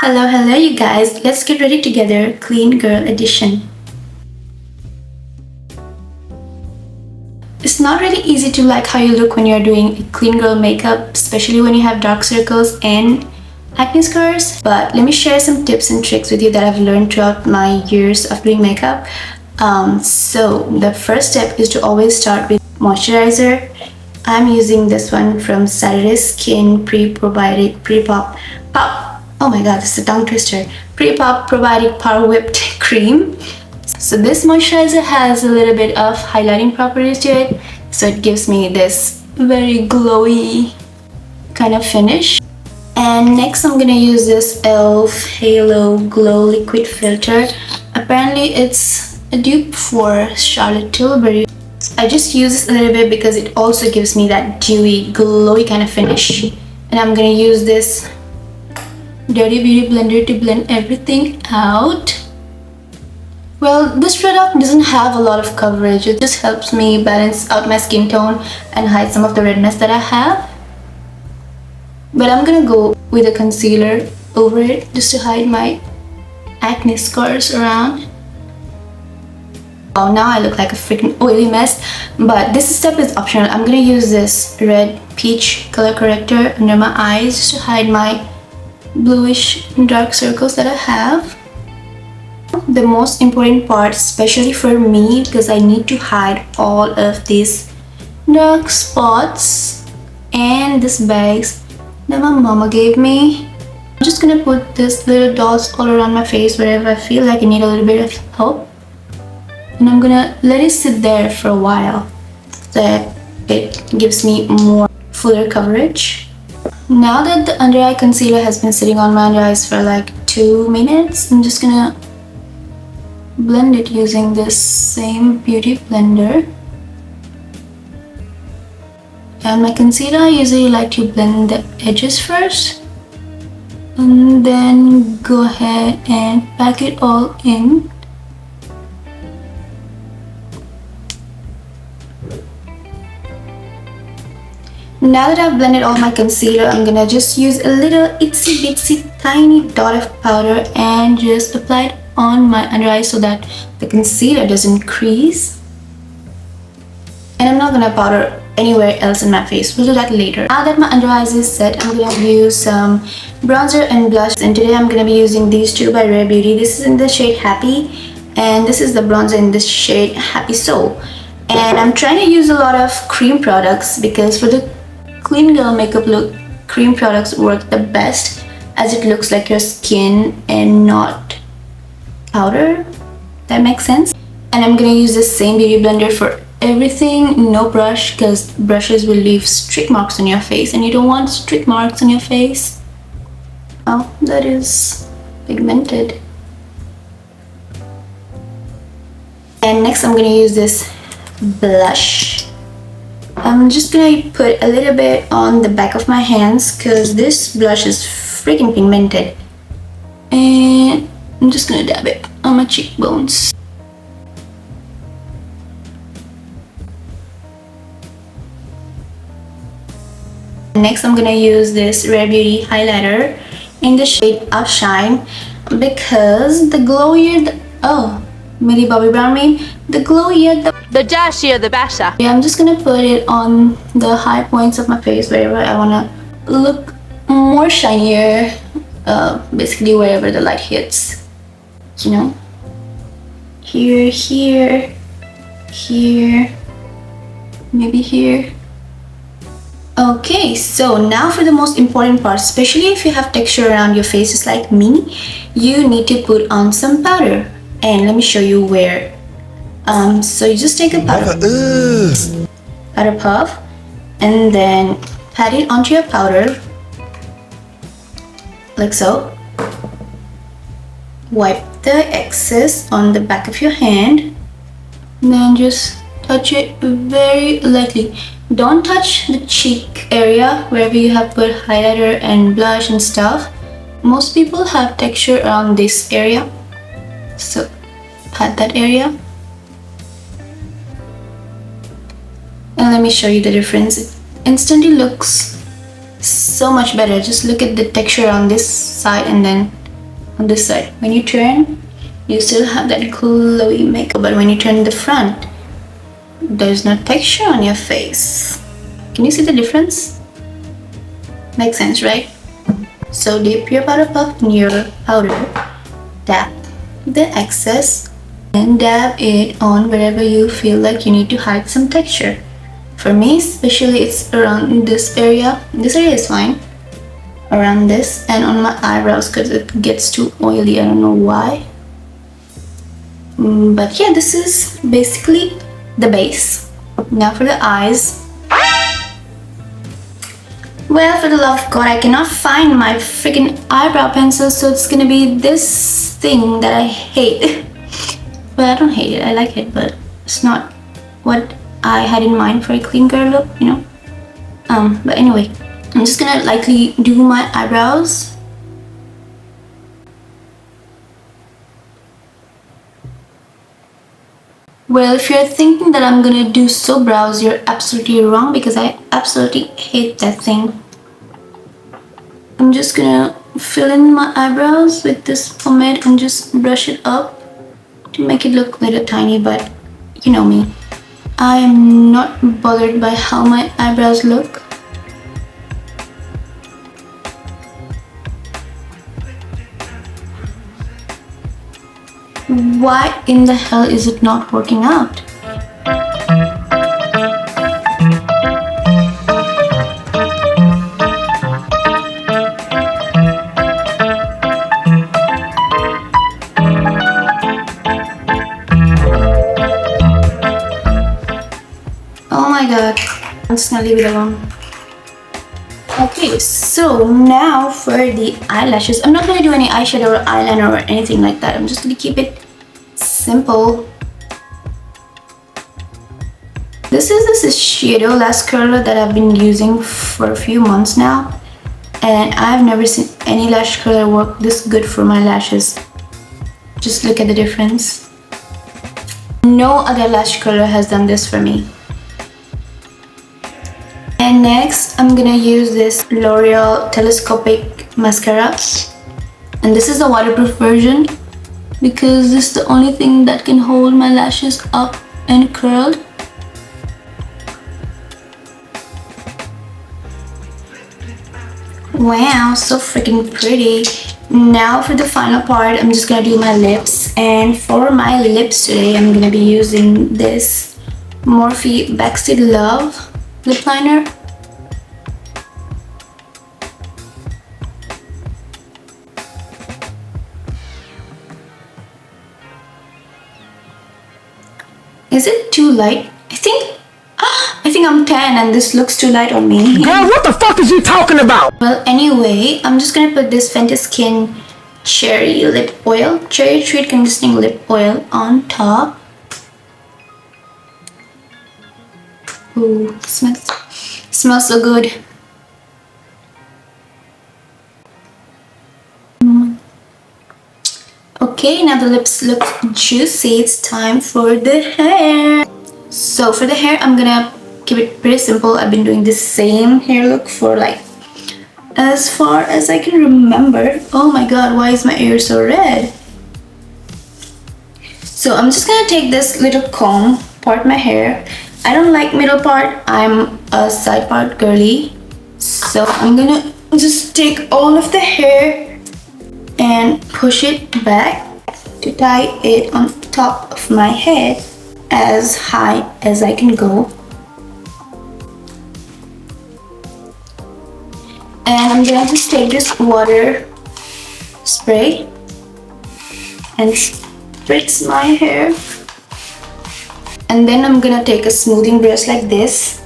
Hello you guys. Let's get ready together. Clean Girl Edition. It's not really easy to like how you look when you're doing clean girl makeup, especially when you have dark circles and acne scars. But let me share some tips and tricks with you that I've learned throughout my years of doing makeup. So the first step is to always start with moisturizer. I'm using this one from Skin Pre-Probiotic Pre-Pop. Oh my god, this is a tongue twister. Pre-Pop Probiotic Power Whipped Cream. So this moisturizer has a little bit of highlighting properties to it. So it gives me this very glowy kind of finish. And next I'm gonna use this e.l.f. Halo Glow Liquid Filter. Apparently it's a dupe for Charlotte Tilbury. I just use this a little bit because it also gives me that dewy, glowy kind of finish. And I'm gonna use this Dirty Beauty blender to blend everything out. Well, this product doesn't have a lot of coverage. It just helps me balance out my skin tone and hide some of the redness that I have. But I'm gonna go with a concealer over it just to hide my acne scars around. Oh, now I look like a freaking oily mess, but this step is optional. I'm gonna use this red peach color corrector under my eyes just to hide my bluish dark circles that I have. The most important part, especially for me, because I need to hide all of these dark spots and these bags that my mama gave me. I'm just gonna put these little dots all around my face wherever I feel like I need a little bit of help, and I'm gonna let it sit there for a while so that it gives me more fuller coverage. Now that the under eye concealer has been sitting on my under eyes for like 2 minutes, I'm just gonna blend it using this same beauty blender. And my concealer, I usually like to blend the edges first and then go ahead and pack it all in. Now that I've blended all my concealer, I'm gonna just use a little itsy bitsy tiny dot of powder and just apply it on my under eye so that the concealer doesn't crease. And I'm not gonna powder anywhere else in my face. We'll do that later. Now that my under eyes is set, I'm gonna use some bronzer and blush. And today I'm gonna be using these two by Rare Beauty. This is in the shade Happy, and this is the bronzer in this shade Happy Soul. And I'm trying to use a lot of cream products because for the clean girl makeup look, cream products work the best as it looks like your skin and not powder. That makes sense. And I'm gonna use the same beauty blender for everything. No brush, because brushes will leave streak marks on your face and you don't want streak marks on your face. Oh, that is pigmented. And next I'm gonna use this blush. I'm just gonna put a little bit on the back of my hands because this blush is freaking pigmented. And I'm just gonna dab it on my cheekbones. Next I'm gonna use this Rare Beauty highlighter in the shade Outshine because the glowier the Millie Bobby Brown meme, the glowier the dashier the better. Yeah, I'm just gonna put it on the high points of my face wherever I wanna look more shinier, basically wherever the light hits, you know, here, here, here, maybe here. Okay, so now for the most important part, especially if you have texture around your face just like me, you need to put on some powder. And let me show you where. So you just take a powder puff and then pat it onto your powder like so. Wipe the excess on the back of your hand and then just touch it very lightly. Don't touch the cheek area wherever you have put highlighter and blush and stuff. Most people have texture around this area, so pat that area. And let me show you the difference. It instantly looks so much better. Just look at the texture on this side and then on this side. When you turn, you still have that glowy makeup, but when you turn the front, there's no texture on your face. Can you see the difference? Makes sense, right? So dip your powder puff in your powder, dab the excess, and dab it on wherever you feel like you need to hide some texture. For me, especially, it's around this area. This area is fine. Around this and on my eyebrows because it gets too oily. I don't know why. But yeah, this is basically the base. Now for the eyes. Well, for the love of God, I cannot find my freaking eyebrow pencil, so it's gonna be this thing that I hate. Well, I don't hate it, I like it, but it's not what I had in mind for a clean girl look, you know. But anyway, I'm just gonna lightly do my eyebrows. Well, if you're thinking that I'm gonna do so brows, you're absolutely wrong because I absolutely hate that thing. I'm just gonna fill in my eyebrows with this pomade and just brush it up to make it look a little tiny, but you know me. I am not bothered by how my eyebrows look. Why in the hell is it not working out? Oh my god, I'm just gonna leave it alone. Okay, so now for the eyelashes. I'm not gonna do any eyeshadow or eyeliner or anything like that. I'm just gonna keep it simple. This is the Shiseido lash curler that I've been using for a few months now, and I've never seen any lash curler work this good for my lashes. Just look at the difference. No other lash curler has done this for me. And next, I'm gonna use this Loreal telescopic mascara, and this is the waterproof version because this is the only thing that can hold my lashes up and curled. Wow, so freaking pretty. Now for the final part, I'm just gonna do my lips, and for my lips today, I'm gonna be using this Morphe Backseat Love lip liner. Is it too light? I think I'm tan and this looks too light on me. Girl, what the fuck is you talking about? Well, anyway, I'm just gonna put this Fentyskin cherry lip oil, cherry treat conditioning lip oil on top. Ooh, smells so good. Okay, now the lips look juicy. It's time for the hair. So for the hair, I'm gonna keep it pretty simple. I've been doing the same hair look for like as far as I can remember. Oh my god, why is my ear so red? So I'm just gonna take this little comb, part my hair. I don't like middle part, I'm a side part girly. So I'm gonna just take all of the hair and push it back to tie it on top of my head as high as I can go. And I'm gonna just take this water spray and spritz my hair. And then I'm gonna take a smoothing brush like this,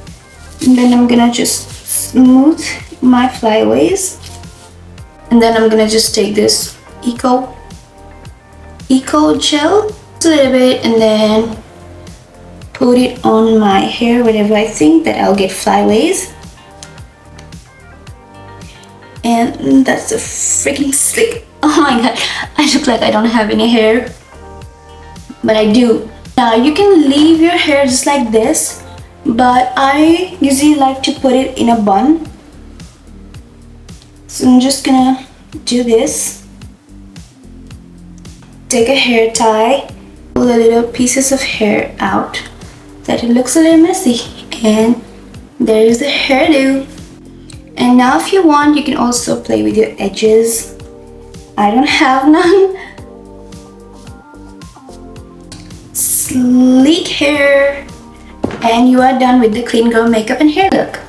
and then I'm gonna just smooth my flyaways. And then I'm gonna just take this eco gel a little bit and then put it on my hair wherever I think that I'll get flyaways. And that's a freaking slick. Oh my god, I look like I don't have any hair, but I do. Now you can leave your hair just like this, but I usually like to put it in a bun. So I'm just gonna do this. take a hair tie, pull the little pieces of hair out that it looks a little messy, and there is the hairdo. And now if you want, you can also play with your edges. I don't have none. Sleek hair, and you are done with the clean girl makeup and hair look.